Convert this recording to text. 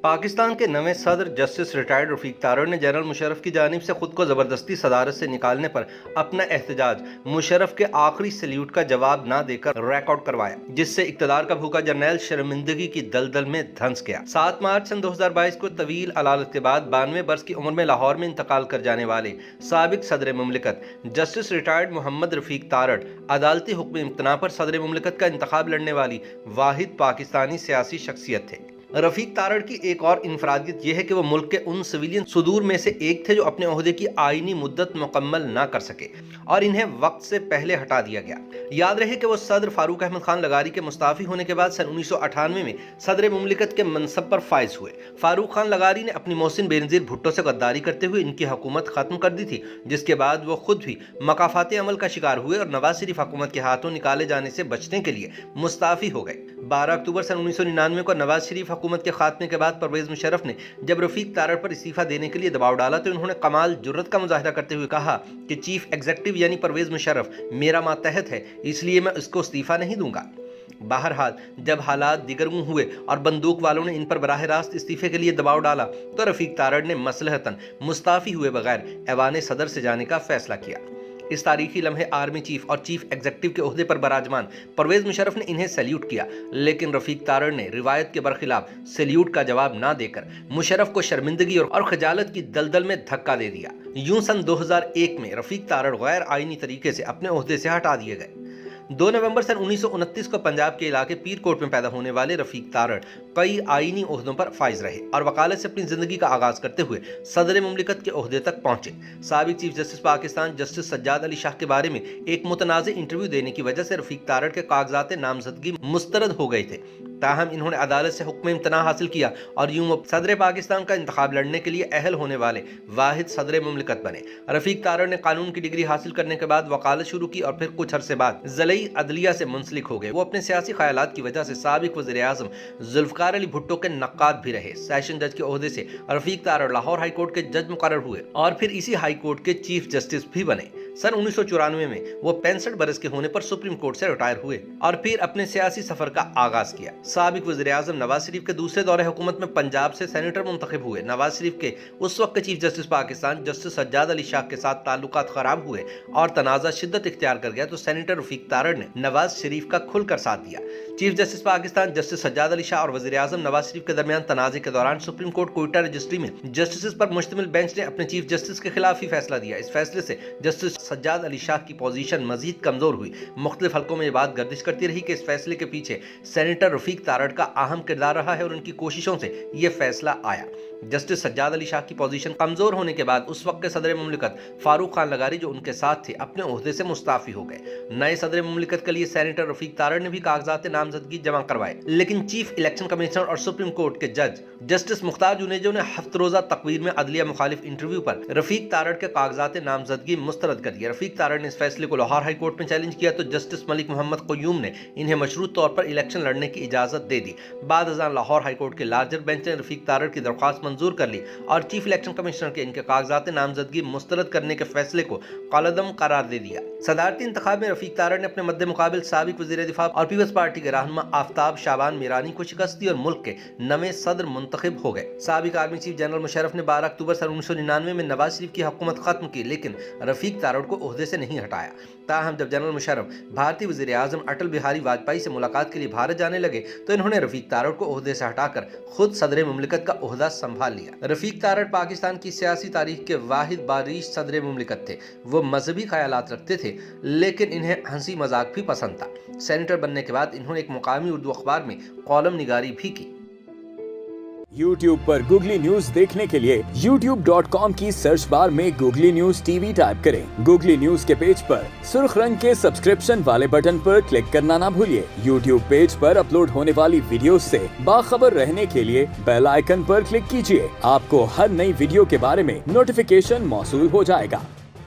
پاکستان کے نئے صدر جسٹس ریٹائرڈ رفیق تارڑ نے جنرل مشرف کی جانب سے خود کو زبردستی صدارت سے نکالنے پر اپنا احتجاج مشرف کے آخری سلیوٹ کا جواب نہ دے کر ریکارڈ کروایا، جس سے اقتدار کا بھوکا جرنیل شرمندگی کی دلدل میں دھنس گیا۔ 7 مارچ سن 2022 کو طویل علالت کے بعد 92 برس کی عمر میں لاہور میں انتقال کر جانے والے سابق صدر مملکت جسٹس ریٹائرڈ محمد رفیق تارڑ عدالتی حکم امتناع پر صدر مملکت کا انتخاب لڑنے والی واحد پاکستانی سیاسی شخصیت تھے۔ رفیق تارڑ کی ایک اور انفرادیت یہ ہے کہ وہ ملک کے ان سویلین صدور میں سے ایک تھے جو اپنے عہدے کی آئینی مدت مکمل نہ کر سکے اور انہیں وقت سے پہلے ہٹا دیا گیا۔ یاد رہے کہ وہ صدر فاروق احمد خان لغاری کے مستعفی ہونے کے بعد سن 1998 میں صدر مملکت کے منصب پر فائز ہوئے۔ فاروق خان لغاری نے اپنی محسن بے نظیر بھٹو سے غداری کرتے ہوئے ان کی حکومت ختم کر دی تھی، جس کے بعد وہ خود بھی مکافات عمل کا شکار ہوئے اور نواز شریف حکومت کے ہاتھوں نکالے جانے سے بچنے کے لیے مستعفی ہو گئے۔ 12 اکتوبر سن 1999 کو نواز شریف حکومت کے خاتمے کے بعد پرویز مشرف نے جب رفیق تارڑ پر استعفیٰ دینے کے لیے دباؤ ڈالا تو انہوں نے کمال جرت کا مظاہرہ کرتے ہوئے کہا کہ چیف ایگزیکٹو یعنی پرویز مشرف میرا ماتحت ہے، اس لیے میں اس کو استعفیٰ نہیں دوں گا۔ بہرحال جب حالات دیگرگوں ہوئے اور بندوق والوں نے ان پر براہ راست استعفے کے لیے دباؤ ڈالا تو رفیق تارڑ نے مصلحتاً مستعفی ہوئے بغیر ایوان صدر سے جانے کا فیصلہ کیا۔ اس تاریخی لمحے آرمی چیف اور چیف ایگزیکٹو کے عہدے پر براجمان پرویز مشرف نے انہیں سیلیوٹ کیا، لیکن رفیق تارڑ نے روایت کے برخلاف سیلیوٹ کا جواب نہ دے کر مشرف کو شرمندگی اور خجالت کی دلدل میں دھکا دے دیا۔ یوں سن 2001 میں رفیق تارڑ غیر آئینی طریقے سے اپنے عہدے سے ہٹا دیے گئے۔ 2 نومبر سن 1929 کو پنجاب کے علاقے پیر کوٹ میں پیدا ہونے والے رفیق تارڑ کئی آئینی عہدوں پر فائز رہے اور وکالت سے اپنی زندگی کا آغاز کرتے ہوئے صدر مملکت کے عہدے تک پہنچے۔ سابق chief justice Pakistan justice Sajjad Ali Shah کے بارے میں ایک متنازع انٹرویو دینے کی وجہ سے رفیق تارڑ کے کاغذات نامزدگی مسترد ہو گئے تھے، تاہم انہوں نے عدالت سے حکم امتناع حاصل کیا اور یوں صدر پاکستان کا انتخاب لڑنے کے لیے اہل ہونے والے واحد صدر مملکت بنے۔ رفیق تارڑ نے قانون کی ڈگری حاصل کرنے کے بعد وکالت شروع کی اور پھر کچھ عرصے بعد ضلعی عدلیہ سے منسلک ہو گئے۔ وہ اپنے سیاسی خیالات کی وجہ سے سابق وزیر اعظم ذوالفقار علی بھٹو کے نقاد بھی رہے۔ سیشن جج کے عہدے سے رفیق تارڑ لاہور ہائی کورٹ کے جج مقرر ہوئے اور پھر اسی ہائی کورٹ کے چیف جسٹس بھی بنے۔ سن 1994 میں وہ 65 برس کے ہونے پر سپریم کورٹ سے ریٹائر ہوئے اور پھر اپنے سیاسی سفر کا آغاز کیا۔ سابق وزیر اعظم نواز شریف کے دوسرے دور حکومت میں پنجاب سے سینیٹر منتخب ہوئے۔ نواز شریف کے اس وقت کے chief justice Pakistan justice Sajjad Ali Shah کے ساتھ تعلقات خراب ہوئے اور تنازع شدت اختیار کر گیا تو سینیٹر رفیق تارڑ نے نواز شریف کا کھل کر ساتھ دیا۔ Chief justice Pakistan justice Sajjad Ali Shah اور وزیر اعظم نواز شریف کے درمیان تنازع کے دوران سپریم کورٹ کوئٹہ رجسٹری میں جسٹسز پر مشتمل بینچ نے اپنے چیف جسٹس کے خلاف ہی فیصلہ دیا۔ اس فیصلے سے جسٹس سجاد علی شاہ کی پوزیشن مزید کمزور ہوئی۔ مختلف حلقوں میں یہ بات گردش کرتی رہی کہ اس فیصلے کے پیچھے سینیٹر رفیق تارڑ کا اہم کردار رہا ہے اور ان کی کوششوں سے یہ فیصلہ آیا۔ جسٹس سجاد علی شاہ کی پوزیشن کمزور ہونے کے بعد اس وقت کے صدر مملکت فاروق خان لغاری جو ان کے ساتھ تھے اپنے عہدے سے مستعفی ہو گئے۔ نئے صدر مملکت کے لیے سینیٹر رفیق تارڑ نے بھی کاغذات نامزدگی جمع کروائے، لیکن چیف الیکشن کمشنر اور سپریم کورٹ کے جج جسٹس مختار جنیجو نے 7 روزہ تقریر میں عدلیہ مخالف انٹرویو پر رفیق تارڑ کے کاغذات نامزدگی مسترد کر دیا۔ رفیق تارڑ نے اس فیصلے کو لاہور ہائی کورٹ میں چیلنج کیا تو جسٹس ملک محمد قیوم نے انہیں مشروط طور پر الیکشن لڑنے کی اجازت دے دی۔ بعد ازاں لاہور ہائی کورٹ کے لارجر بینچ نے رفیق تارڑ کی درخواست منظور کر لی اور چیف الیکشن کمشنر کے ان کے کاغذات نامزدگی مسترد کرنے کے فیصلے کو قلعدم قرار دے دیا۔ صدارتی انتخاب میں رفیق تارڑ نے اپنے مد مقابل سابق وزیر دفاع اور پیپلز پارٹی کے رہنما آفتاب شعبان میرانی کو شکست دی اور ملک کے نئے صدر منتخب ہو گئے۔ سابق آرمی چیف جنرل مشرف نے 12 اکتوبر سن 1999 میں نواز شریف کی حکومت ختم کی، لیکن رفیق تارڑ کو عہدے سے نہیں ہٹایا۔ تاہم جب جنرل مشرف بھارتی وزیر اعظم اٹل بہاری واجپئی سے ملاقات کے لیے بھارت جانے لگے تو انہوں نے رفیق تارڑ کو عہدے سے ہٹا کر خود صدر مملکت کا عہدہ سنبھال لیا۔ رفیق تارڑ پاکستان کی سیاسی تاریخ کے واحد باریش صدر مملکت تھے۔ وہ مذہبی خیالات رکھتے تھے لیکن انہیں ہنسی مذاق بھی پسند تھا۔ سینیٹر بننے کے بعد انہوں نے ایک مقامی اردو اخبار میں کالم نگاری بھی کی۔ YouTube پر گوگلی نیوز دیکھنے کے لیے youtube.com کی سرچ بار میں googly news T V type کریں۔ گوگلی نیوز کے پیج پر سرخ رنگ کے سبسکرپشن والے بٹن پر کلک کرنا نہ بھولیے۔ YouTube پیج پر اپلوڈ ہونے والی ویڈیوز سے باخبر رہنے کے لیے بیل آئیکن پر کلک کیجیے۔ آپ کو ہر نئی ویڈیو کے بارے میں نوٹیفیکیشن موصول ہو جائے گا۔